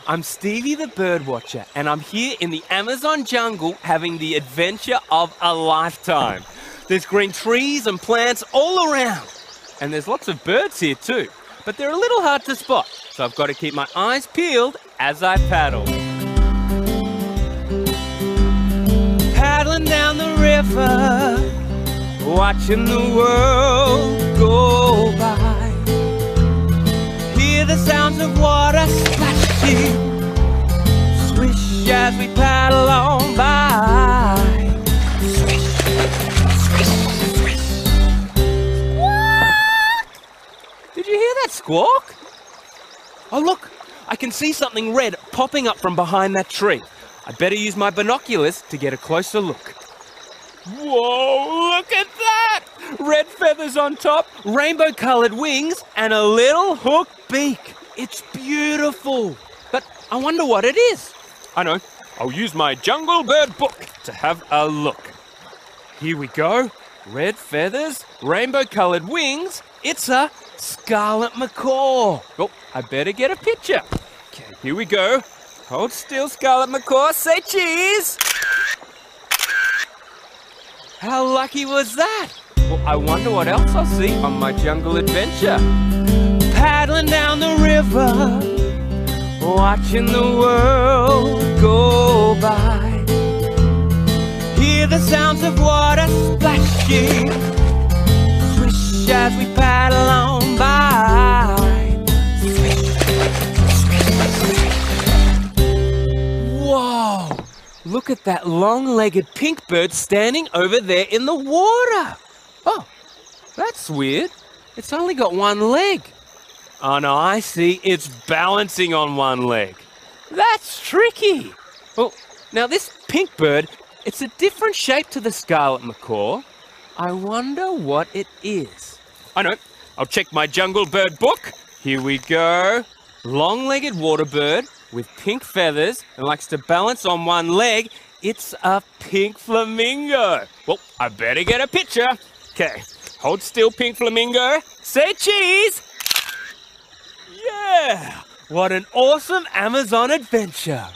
I'm Stevie the bird watcher, and I'm here in the Amazon jungle having the adventure of a lifetime. There's green trees and plants all around, and there's lots of birds here too, but they're a little hard to spot, so I've got to keep my eyes peeled as I paddle. Paddling down the river, watching the world go by. Hear the sounds of water splashing, swish as we paddle on by. Swish, swish, swish. Squawk! Did you hear that squawk? Oh look, I can see something red popping up from behind that tree. I'd better use my binoculars to get a closer look. Whoa, look at that! Red feathers on top, rainbow-coloured wings, and a little hooked beak. It's beautiful. But I wonder what it is. I know. I'll use my jungle bird book to have a look. Here we go. Red feathers, rainbow-coloured wings. It's a scarlet macaw. Oh, I better get a picture. Okay, here we go. Hold still, scarlet macaw. Say cheese. How lucky was that? Well, I wonder what else I'll see on my jungle adventure. Paddling down the river, watching the world go by. Hear the sounds of water splashing, swish as we paddle on by. Swish, swish, swish. Whoa! Look at that long-legged pink bird standing over there in the water. Oh, that's weird. It's only got one leg. Oh no, I see. It's balancing on one leg. That's tricky. Well, now this pink bird, it's a different shape to the scarlet macaw. I wonder what it is. I know. I'll check my jungle bird book. Here we go. Long-legged water bird with pink feathers and likes to balance on one leg. It's a pink flamingo. Well, I better get a picture. Okay, hold still, pink flamingo. Say cheese. Yeah, what an awesome Amazon adventure.